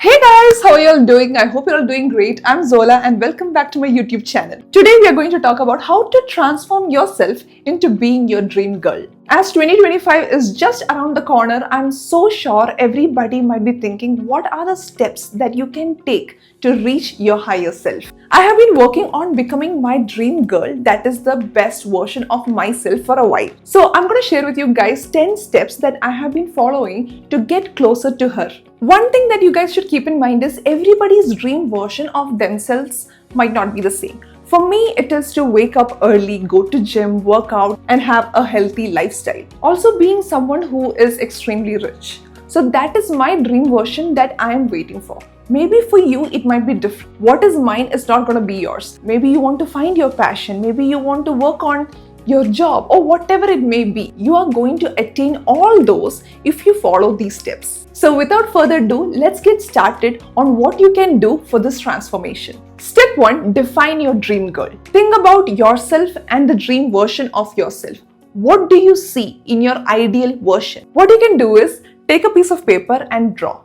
Hey guys, how are you all doing? I hope you're all doing great. I'm Zola and welcome back to my YouTube channel. Today we are going to talk about how to transform yourself into being your dream girl. As 2025 is just around the corner, I'm so sure everybody might be thinking, what are the steps that you can take to reach your higher self? I have been working on becoming my dream girl, that is the best version of myself, for a while. So I'm going to share with you guys 10 steps that I have been following to get closer to her. One thing that you guys should keep in mind is everybody's dream version of themselves might not be the same. For me, it is to wake up early, go to gym, work out, and have a healthy lifestyle. Also, being someone who is extremely rich. So that is my dream version that I am waiting for. Maybe for you, it might be different. What is mine is not going to be yours. Maybe you want to find your passion. Maybe you want to work on your job or whatever it may be. You are going to attain all those if you follow these steps. So without further ado, let's get started on what you can do for this transformation. Step 1, define your dream girl. Think about yourself and the dream version of yourself. What do you see in your ideal version? What you can do is take a piece of paper and draw.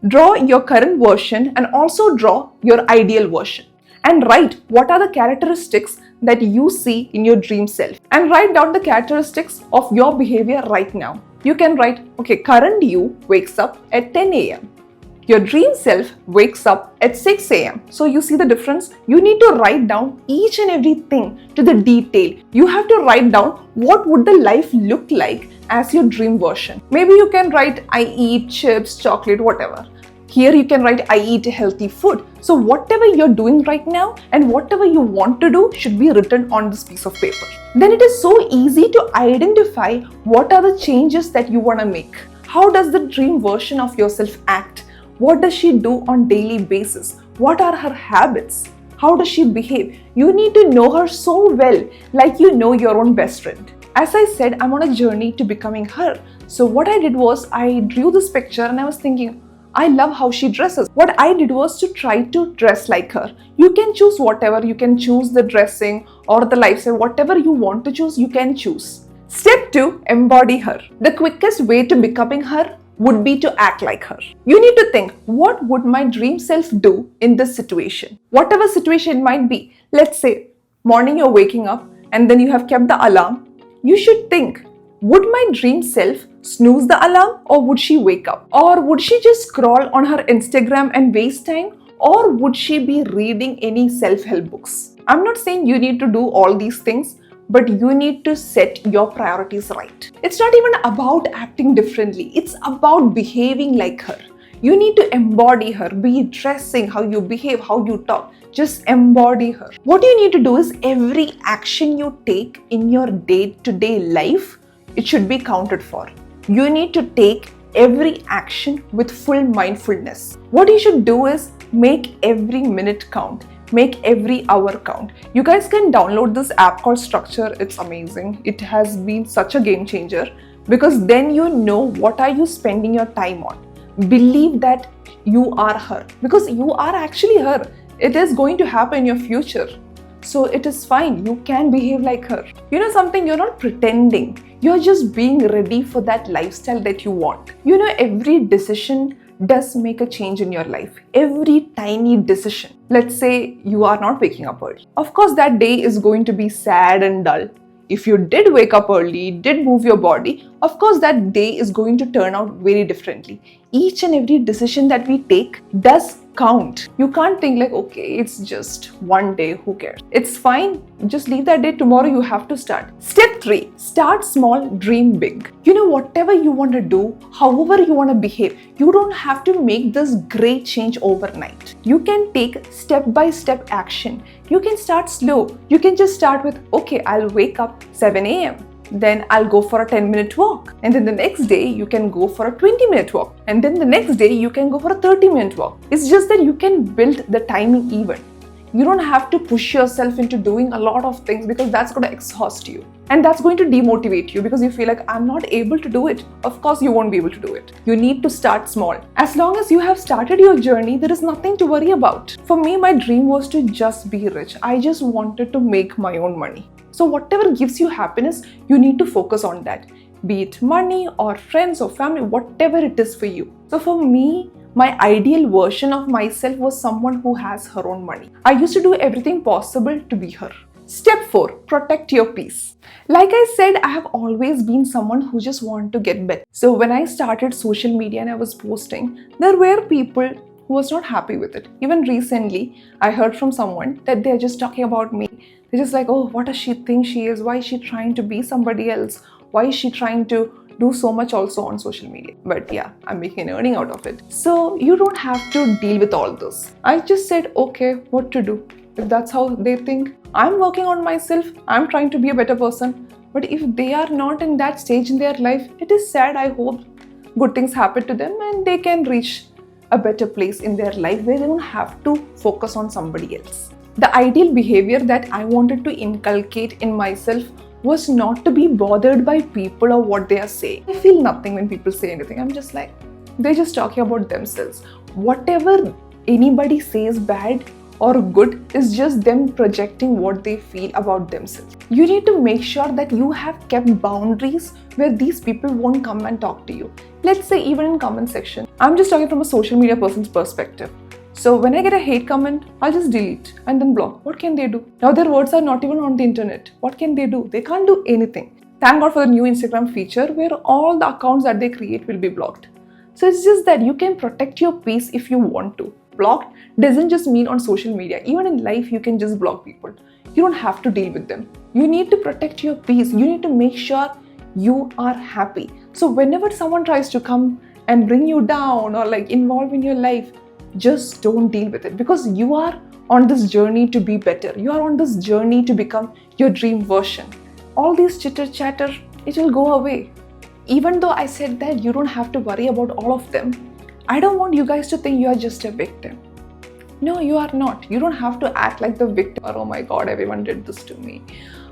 Draw your current version and also draw your ideal version. And write what are the characteristics that you see in your dream self. And write down the characteristics of your behavior right now. You can write, okay, current you wakes up at 10 a.m. Your dream self wakes up at 6 a.m. So you see the difference? You need to write down each and everything to the detail. You have to write down what would the life look like as your dream version. Maybe you can write, I eat chips, chocolate, whatever. Here you can write, I eat healthy food. So whatever you're doing right now and whatever you want to do should be written on this piece of paper. Then it is so easy to identify what are the changes that you want to make. How does the dream version of yourself act? What does she do on daily basis? What are her habits? How does she behave? You need to know her so well, like you know your own best friend. As I said, I'm on a journey to becoming her. So what I did was I drew this picture and I was thinking, I love how she dresses. What I did was to try to dress like her. You can choose whatever. You can choose the dressing or the lifestyle. Whatever you want to choose, you can choose. Step 2, embody her. The quickest way to becoming her would be to act like her. You need to think, what would my dream self do in this situation? Whatever situation it might be. Let's say, morning you're waking up and then you have kept the alarm. You should think, would my dream self snooze the alarm or would she wake up? Or would she just scroll on her Instagram and waste time? Or would she be reading any self-help books? I'm not saying you need to do all these things, but you need to set your priorities right. It's not even about acting differently. It's about behaving like her. You need to embody her, be it dressing, how you behave, how you talk. Just embody her. What you need to do is every action you take in your day-to-day life, it should be counted for. You need to take every action with full mindfulness. What you should do is make every minute count. Make every hour count. You guys can download this app called Structure. It's amazing. It has been such a game changer because then you know what are you spending your time on. Believe that you are her because you are actually her. It is going to happen in your future. So it is fine. You can behave like her. You know something? You're not pretending. You're just being ready for that lifestyle that you want. You know, every decision does make a change in your life. Every tiny decision. Let's say you are not waking up early. Of course, that day is going to be sad and dull. If you did wake up early, did move your body, of course that day is going to turn out very differently. Each and every decision that we take does count. You can't think like, okay, it's just one day, who cares? It's fine. Just leave that day. Tomorrow you have to start. Step 3, start small, dream big. You know, whatever you want to do, however you want to behave, you don't have to make this great change overnight. You can take step-by-step action. You can start slow. You can just start with, okay, I'll wake up 7 a.m. Then I'll go for a 10-minute walk. And then the next day you can go for a 20-minute walk. And then the next day you can go for a 30-minute walk. It's just that you can build the timing even. You don't have to push yourself into doing a lot of things because that's going to exhaust you. And that's going to demotivate you because you feel like, I'm not able to do it. Of course you won't be able to do it. You need to start small. As long as you have started your journey, there is nothing to worry about. For me, my dream was to just be rich. I just wanted to make my own money. So whatever gives you happiness, you need to focus on that. Be it money or friends or family, whatever it is for you. So for me, My ideal version of myself was someone who has her own money. I used to do everything possible to be her. Step 4. Protect your peace. Like I said, I have always been someone who just want to get better. So when I started social media and I was posting, there were people who was not happy with it. Even recently, I heard from someone that they're just talking about me. They're just like, oh, what does she think she is? Why is she trying to be somebody else? Why is she trying to do so much also on social media? But yeah, I'm making an earning out of it. So you don't have to deal with all this. I just said, okay, what to do? If that's how they think, I'm working on myself, I'm trying to be a better person. But if they are not in that stage in their life, it is sad. I hope good things happen to them and they can reach a better place in their life where they don't have to focus on somebody else. The ideal behavior that I wanted to inculcate in myself was not to be bothered by people or what they are saying. I feel nothing when people say anything. I'm just like, they're just talking about themselves. Whatever anybody says bad or good is just them projecting what they feel about themselves. You need to make sure that you have kept boundaries where these people won't come and talk to you. Let's say even in comment section. I'm just talking from a social media person's perspective. So when I get a hate comment, I'll just delete and then block. What can they do? Now their words are not even on the internet. What can they do? They can't do anything. Thank God for the new Instagram feature where all the accounts that they create will be blocked. So it's just that you can protect your peace if you want to. Blocked doesn't just mean on social media. Even in life, you can just block people. You don't have to deal with them. You need to protect your peace. You need to make sure you are happy. So whenever someone tries to come and bring you down or like involve in your life, just don't deal with it, because you are on this journey to be better. You are on this journey to become your dream version. All these chitter chatter, it will go away. Even though I said that you don't have to worry about all of them, I don't want you guys to think you are just a victim. No, you are not. You don't have to act like the victim. Oh my God, everyone did this to me.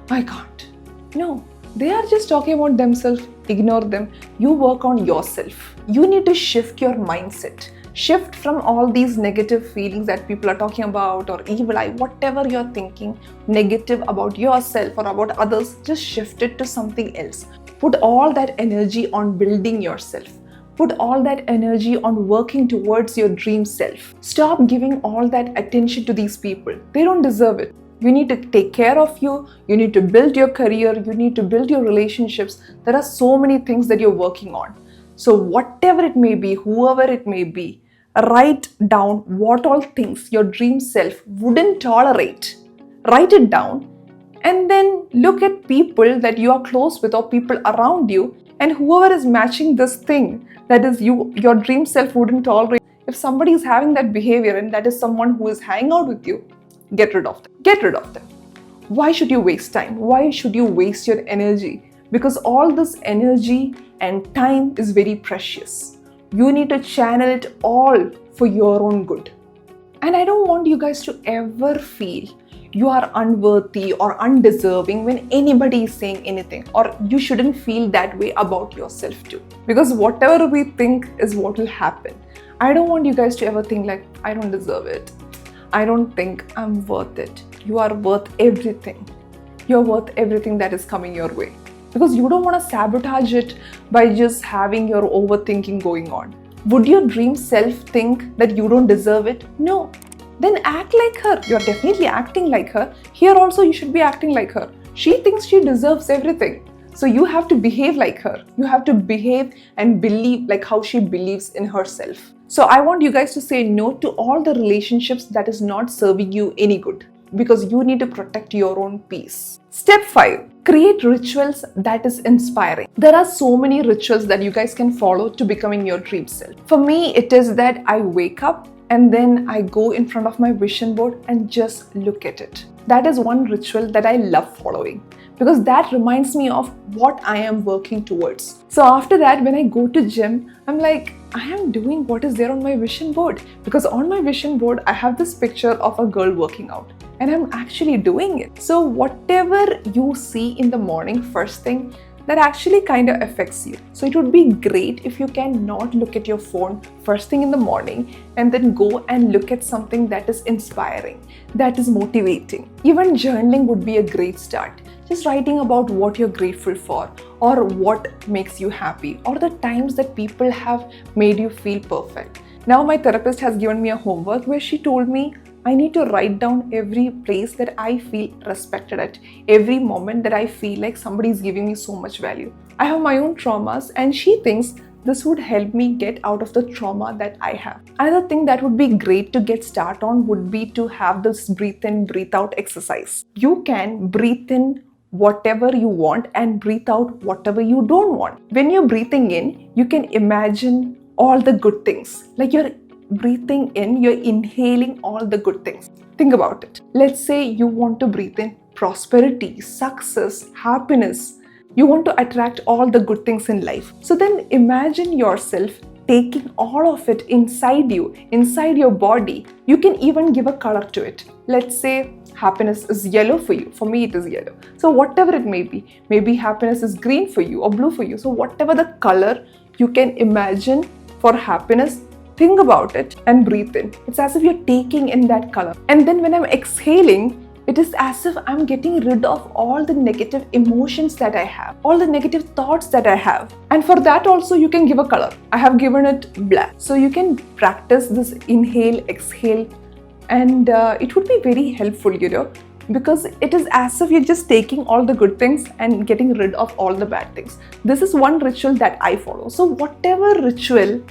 I can't. No, they are just talking about themselves. Ignore them. You work on yourself. You need to shift your mindset. Shift from all these negative feelings that people are talking about, or evil eye, whatever you're thinking negative about yourself or about others, just shift it to something else. Put all that energy on building yourself. Put all that energy on working towards your dream self. Stop giving all that attention to these people. They don't deserve it. You need to take care of you. You need to build your career. You need to build your relationships. There are so many things that you're working on. So whatever it may be, whoever it may be, write down what all things your dream self wouldn't tolerate. Write it down and then look at people that you are close with or people around you, and whoever is matching this thing that is your dream self wouldn't tolerate. If somebody is having that behavior and that is someone who is hanging out with you, get rid of them. Get rid of them. Why should you waste time? Why should you waste your energy? Because all this energy and time is very precious. You need to channel it all for your own good. And I don't want you guys to ever feel you are unworthy or undeserving when anybody is saying anything, or you shouldn't feel that way about yourself too. Because whatever we think is what will happen. I don't want you guys to ever think like, I don't deserve it. I don't think I'm worth it. You are worth everything. You're worth everything that is coming your way. Because you don't want to sabotage it by just having your overthinking going on. Would your dream self think that you don't deserve it? No. Then act like her. You're definitely acting like her. Here also you should be acting like her. She thinks she deserves everything. So you have to behave like her. You have to behave and believe like how she believes in herself. So I want you guys to say no to all the relationships that is not serving you any good, because you need to protect your own peace. Step 5. Create rituals that is inspiring. There are so many rituals that you guys can follow to becoming your dream self. For me, it is that I wake up and then I go in front of my vision board and just look at it. That is one ritual that I love following, because that reminds me of what I am working towards. So after that, when I go to gym, I'm like, I am doing what is there on my vision board, because on my vision board, I have this picture of a girl working out and I'm actually doing it. So whatever you see in the morning, first thing, that actually kind of affects you. So it would be great if you can not look at your phone first thing in the morning and then go and look at something that is inspiring, that is motivating. Even journaling would be a great start. Just writing about what you're grateful for, or what makes you happy, or the times that people have made you feel perfect. Now my therapist has given me a homework where she told me I need to write down every place that I feel respected at, every moment that I feel like somebody is giving me so much value. I have my own traumas and she thinks this would help me get out of the trauma that I have. Another thing that would be great to get started on would be to have this breathe in, breathe out exercise. You can breathe in whatever you want and breathe out whatever you don't want. When you're breathing in, you can imagine all the good things. Like you're breathing in, you're inhaling all the good things. Think about it. Let's say you want to breathe in prosperity, success, happiness. You want to attract all the good things in life. So then imagine yourself taking all of it inside you, inside your body. You can even give a color to it. Let's say happiness is yellow for you. For me, it is yellow. So whatever it may be, maybe happiness is green for you or blue for you. So whatever the color you can imagine for happiness, think about it and breathe in. It's as if you're taking in that color. And then when I'm exhaling, it is as if I'm getting rid of all the negative emotions that I have, all the negative thoughts that I have. And for that also you can give a color. I have given it black. So you can practice this inhale, exhale, and it would be very helpful, because it is as if you're just taking all the good things and getting rid of all the bad things. This is one ritual that I follow. So whatever ritual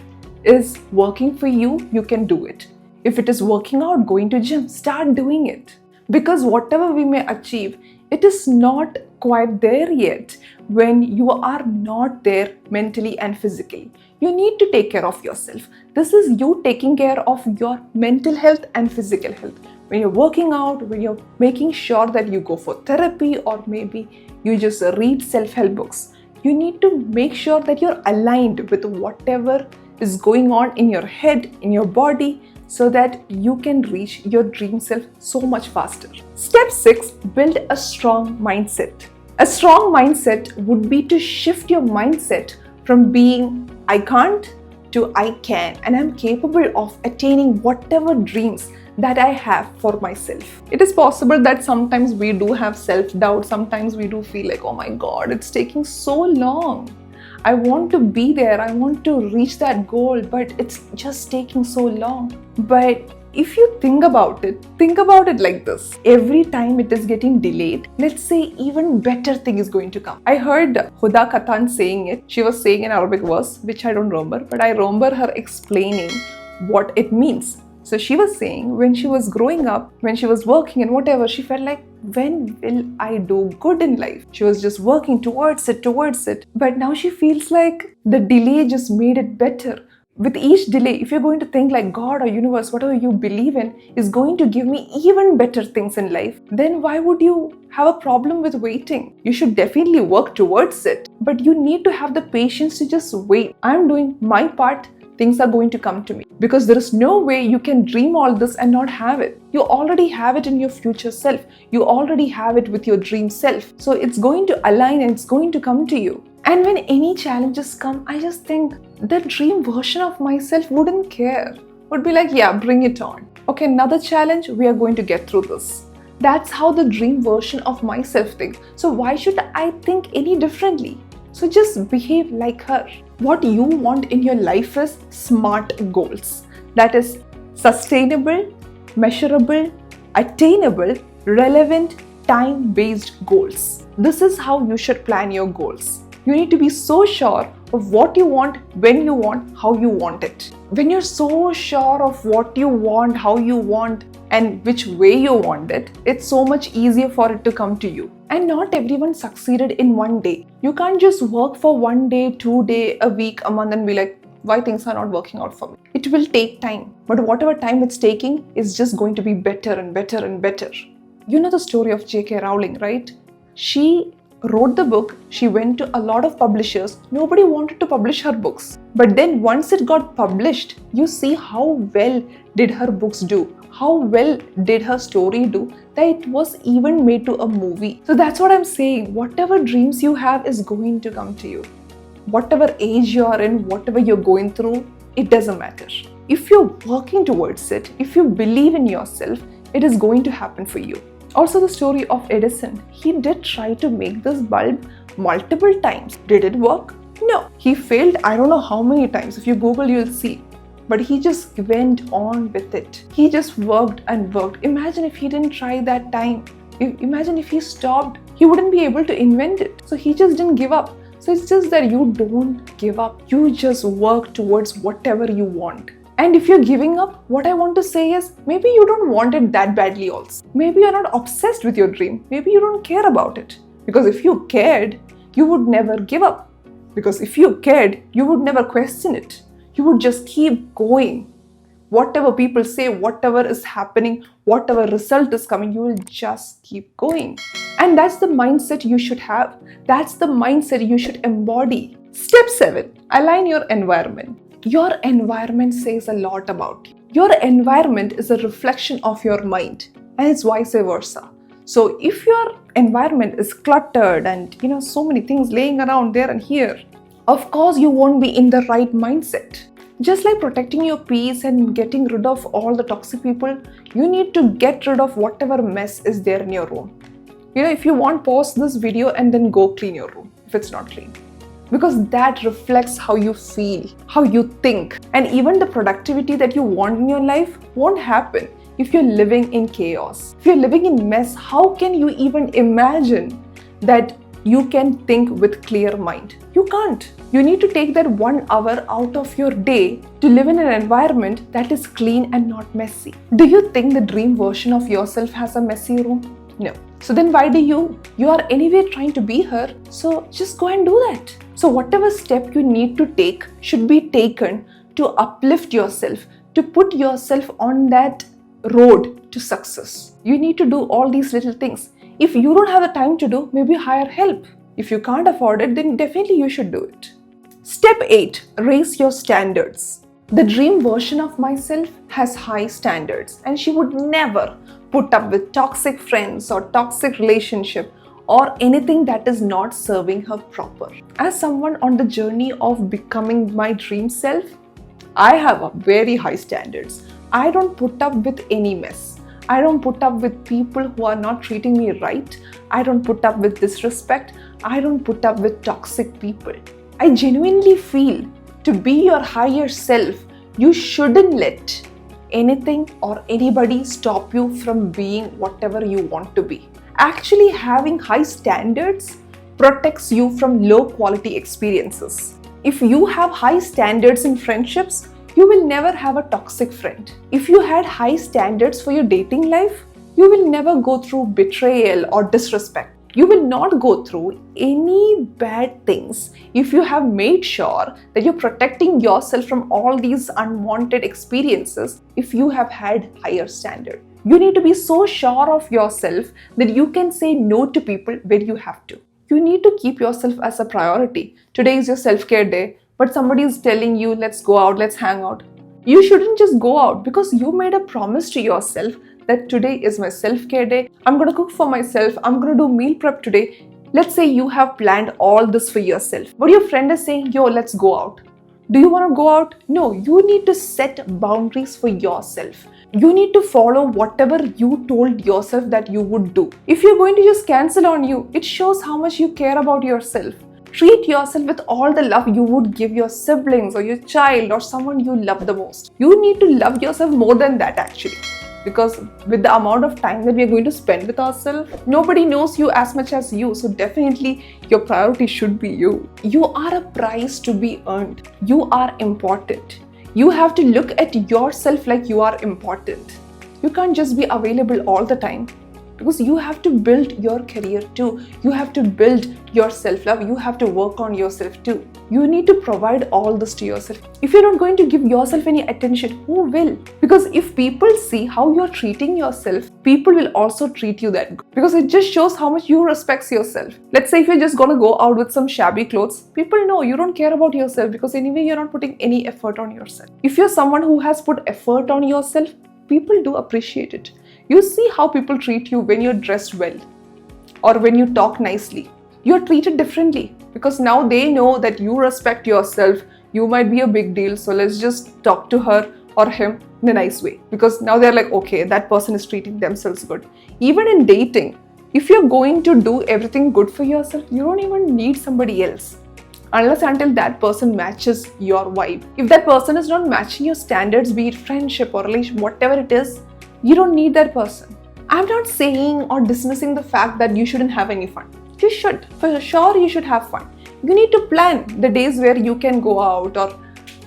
is working for you, you can do it. If it is working out, going to gym, start doing it. Because whatever we may achieve, it is not quite there yet when you are not there mentally and physically. You need to take care of yourself. This is you taking care of your mental health and physical health. When you're working out, when you're making sure that you go for therapy or maybe you just read self-help books, you need to make sure that you're aligned with whatever is going on in your head, in your body, so that you can reach your dream self so much faster. Step 6, build a strong mindset. A strong mindset would be to shift your mindset from being I can't to I can and I'm capable of attaining whatever dreams that I have for myself. It is possible that sometimes we do have self-doubt, sometimes we do feel like, oh my God, it's taking so long. I want to be there, I want to reach that goal, but it's just taking so long. But if you think about it like this. Every time it is getting delayed, let's say even better thing is going to come. I heard Huda Katan saying it. She was saying an Arabic verse, which I don't remember, but I remember her explaining what it means. So she was saying when she was growing up, when she was working and whatever, she felt like, when will I do good in life? She was just working towards it. But now she feels like the delay just made it better. With each delay, if you're going to think like God or universe, whatever you believe in, is going to give me even better things in life, then why would you have a problem with waiting? You should definitely work towards it. But you need to have the patience to just wait. I'm doing my part. Things are going to come to me, because there is no way you can dream all this and not have it. You already have it in your future self. You already have it with your dream self. So it's going to align and it's going to come to you. And when any challenges come, I just think the dream version of myself wouldn't care. Would be like, yeah, bring it on. Okay, another challenge, we are going to get through this. That's how the dream version of myself thinks. So why should I think any differently? So just behave like her. What you want in your life is SMART goals. That is sustainable, measurable, attainable, relevant, time-based goals. This is how you should plan your goals. You need to be so sure of what you want, when you want, how you want it. When you're so sure of what you want, how you want, and which way you want it, it's so much easier for it to come to you. And not everyone succeeded in one day. You can't just work for 1 day, 2 days, a week, a month and be like, why things are not working out for me? It will take time. But whatever time it's taking is just going to be better and better and better. You know the story of J.K. Rowling, right? She wrote the book, she went to a lot of publishers, nobody wanted to publish her books. But then once it got published, you see how well did her books do, how well did her story do, that it was even made to a movie. So that's what I'm saying, whatever dreams you have is going to come to you. Whatever age you are in, whatever you're going through, it doesn't matter. If you're working towards it, if you believe in yourself, it is going to happen for you. Also the story of Edison, he did try to make this bulb multiple times. Did it work? No. He failed I don't know how many times. If you Google, you'll see. but he just went on with it. He just worked and worked. Imagine if he didn't try that time. Imagine if he stopped, he wouldn't be able to invent it. So he just didn't give up. So it's just that you don't give up. You just work towards whatever you want. And if you're giving up, what I want to say is, maybe you don't want it that badly also. Maybe you're not obsessed with your dream. Maybe you don't care about it. Because if you cared, you would never give up. Because if you cared, you would never question it. You would just keep going. Whatever people say, whatever is happening, whatever result is coming, you will just keep going. And that's the mindset you should have. That's the mindset you should embody. Step 7, align your environment. Your environment says a lot about you. Your environment is a reflection of your mind, and it's vice versa. So if your environment is cluttered and so many things laying around there and here, of course you won't be in the right mindset. Just like protecting your peace and getting rid of all the toxic people, you need to get rid of whatever mess is there in your room. If you want, pause this video and then go clean your room if it's not clean. Because that reflects how you feel, how you think. And even the productivity that you want in your life won't happen if you're living in chaos. If you're living in mess, how can you even imagine that you can think with clear mind? You can't. You need to take that 1 hour out of your day to live in an environment that is clean and not messy. Do you think the dream version of yourself has a messy room? No. So then why do you? You are anyway trying to be her, so just go and do that. So whatever step you need to take should be taken to uplift yourself, to put yourself on that road to success. You need to do all these little things. If you don't have the time to do, maybe hire help. If you can't afford it, then definitely you should do it. Step 8, raise your standards. The dream version of myself has high standards, and she would never put up with toxic friends or toxic relationship or anything that is not serving her proper. As someone on the journey of becoming my dream self, I have a very high standards. I don't put up with any mess. I don't put up with people who are not treating me right. I don't put up with disrespect. I don't put up with toxic people. I genuinely feel to be your higher self, you shouldn't let anything or anybody stop you from being whatever you want to be. Actually, having high standards protects you from low quality experiences. If you have high standards in friendships, you will never have a toxic friend. If you had high standards for your dating life, you will never go through betrayal or disrespect. You will not go through any bad things if you have made sure that you're protecting yourself from all these unwanted experiences if you have had higher standard. You need to be so sure of yourself that you can say no to people when you have to. You need to keep yourself as a priority. Today is your self-care day, but somebody is telling you, let's go out, let's hang out. You shouldn't just go out because you made a promise to yourself that today is my self-care day. I'm going to cook for myself. I'm going to do meal prep today. Let's say you have planned all this for yourself, but your friend is saying, yo, let's go out. Do you want to go out? No, you need to set boundaries for yourself. You need to follow whatever you told yourself that you would do. If you're going to just cancel on you, it shows how much you care about yourself. Treat yourself with all the love you would give your siblings or your child or someone you love the most. You need to love yourself more than that actually. Because with the amount of time that we are going to spend with ourselves, nobody knows you as much as you. So definitely your priority should be you. You are a prize to be earned. You are important. You have to look at yourself like you are important. You can't just be available all the time because you have to build your career too. You have to build your self-love. You have to work on yourself too. You need to provide all this to yourself. If you're not going to give yourself any attention, who will? Because if people see how you're treating yourself, people will also treat you that good. Because it just shows how much you respect yourself. Let's say if you're just gonna go out with some shabby clothes, people know you don't care about yourself because anyway you're not putting any effort on yourself. If you're someone who has put effort on yourself, people do appreciate it. You see how people treat you when you're dressed well or when you talk nicely. You're treated differently because now they know that you respect yourself. You might be a big deal, so let's just talk to her or him in a nice way. Because now they're like, okay, that person is treating themselves good. Even in dating, if you're going to do everything good for yourself, you don't even need somebody else. unless until that person matches your vibe. If that person is not matching your standards, be it friendship or relation, whatever it is, you don't need that person. I'm not saying or dismissing the fact that you shouldn't have any fun. You should. For sure, you should have fun. You need to plan the days where you can go out or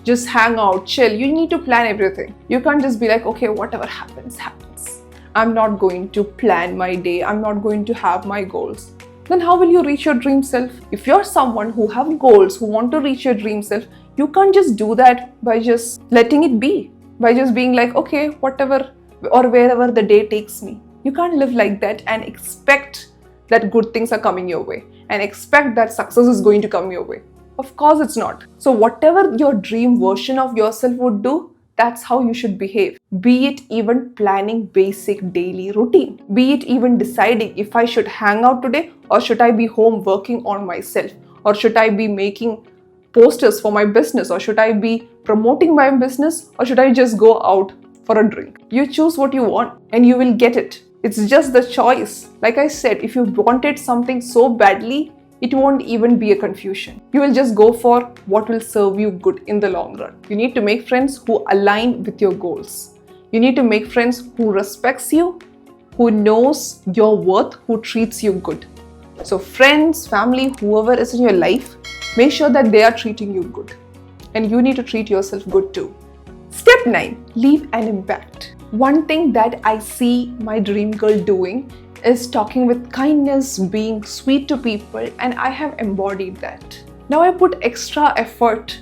just hang out, chill. You need to plan everything. You can't just be like, okay, whatever happens, happens. I'm not going to plan my day. I'm not going to have my goals. Then how will you reach your dream self? If you're someone who have goals, who want to reach your dream self, you can't just do that by just letting it be. By just being like, okay, whatever or wherever the day takes me. You can't live like that and expect that good things are coming your way and expect that success is going to come your way. Of course it's not. So whatever your dream version of yourself would do, that's how you should behave. Be it even planning basic daily routine. Be it even deciding if I should hang out today or should I be home working on myself, or should I be making posters for my business, or should I be promoting my business, or should I just go out for a drink. You choose what you want and you will get it. It's just the choice. Like I said, if you wanted something so badly, it won't even be a confusion. You will just go for what will serve you good in the long run. You need to make friends who align with your goals. You need to make friends who respects you, who knows your worth, who treats you good. So friends, family, whoever is in your life, make sure that they are treating you good. And you need to treat yourself good too. Step 9. Leave an impact. One thing that I see my dream girl doing is talking with kindness, being sweet to people, and I have embodied that. Now I put extra effort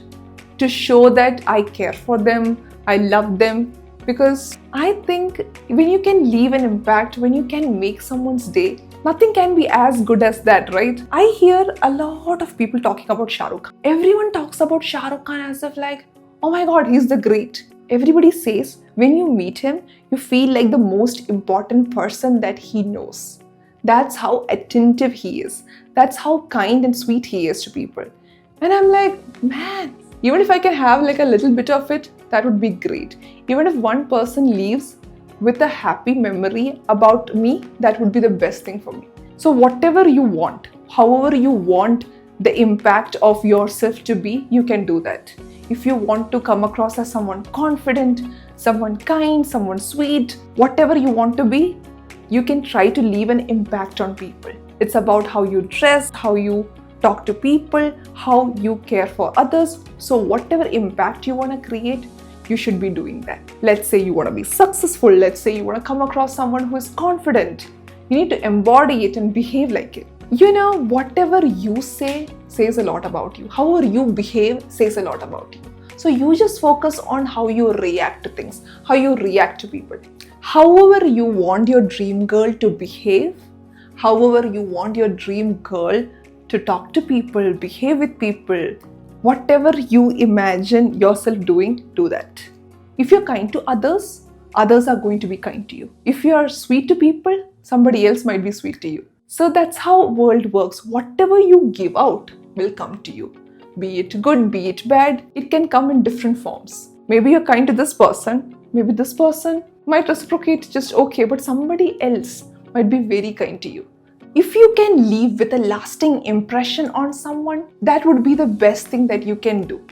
to show that I care for them, I love them, because I think when you can leave an impact, when you can make someone's day, nothing can be as good as that, right? I hear a lot of people talking about Shah Rukh Khan. Everyone talks about Shah Rukh Khan as if like, oh my god, he's the great. Everybody says when you meet him, you feel like the most important person that he knows. That's how attentive he is. That's how kind and sweet he is to people. And I'm like, man, even if I can have like a little bit of it, that would be great. Even if one person leaves with a happy memory about me, that would be the best thing for me. So whatever you want, however you want the impact of yourself to be, you can do that. If you want to come across as someone confident, someone kind, someone sweet, whatever you want to be, you can try to leave an impact on people. It's about how you dress, how you talk to people, how you care for others. So whatever impact you want to create, you should be doing that. Let's say you want to be successful. Let's say you want to come across someone who is confident. You need to embody it and behave like it. You know, whatever you say says a lot about you. However you behave says a lot about you. So you just focus on how you react to things, how you react to people. However you want your dream girl to behave, however you want your dream girl to talk to people, behave with people, whatever you imagine yourself doing, do that. If you're kind to others, others are going to be kind to you. If you are sweet to people, somebody else might be sweet to you. So that's how world works. Whatever you give out will come to you. Be it good, be it bad, it can come in different forms. Maybe you're kind to this person, maybe this person might reciprocate just okay, but somebody else might be very kind to you. If you can leave with a lasting impression on someone, that would be the best thing that you can do.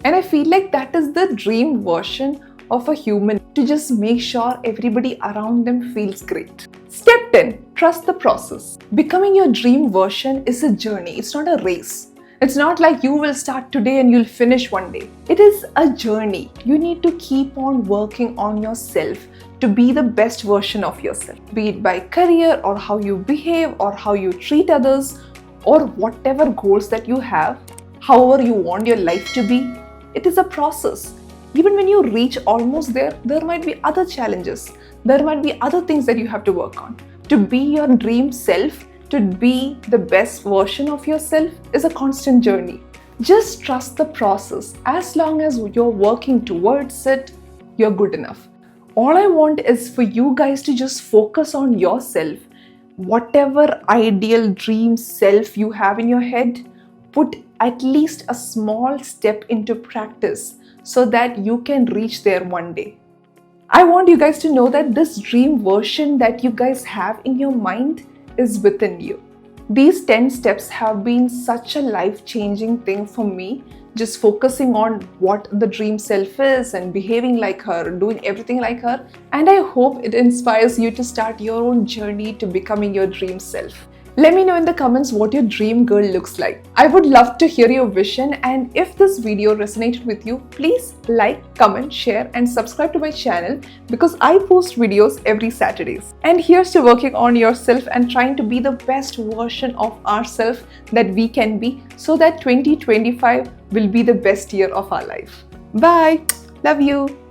And I feel like that is the dream version of a human, to just make sure everybody around them feels great. Step 10. Trust the process. Becoming your dream version is a journey. It's not a race. It's not like you will start today and you'll finish one day. It is a journey. You need to keep on working on yourself to be the best version of yourself. Be it by career or how you behave or how you treat others or whatever goals that you have, however you want your life to be, it is a process. Even when you reach almost there, there might be other challenges. There might be other things that you have to work on. To be your dream self, to be the best version of yourself is a constant journey. Just trust the process. As long as you're working towards it, you're good enough. All I want is for you guys to just focus on yourself. Whatever ideal dream self you have in your head, put at least a small step into practice so that you can reach there one day. I want you guys to know that this dream version that you guys have in your mind is within you. These 10 steps have been such a life-changing thing for me, just focusing on what the dream self is and behaving like her, doing everything like her. And I hope it inspires you to start your own journey to becoming your dream self. Let me know in the comments what your dream girl looks like. I would love to hear your vision, and if this video resonated with you, please like, comment, share and subscribe to my channel because I post videos every Saturdays. And here's to working on yourself and trying to be the best version of ourselves that we can be so that 2025 will be the best year of our life. Bye. Love you.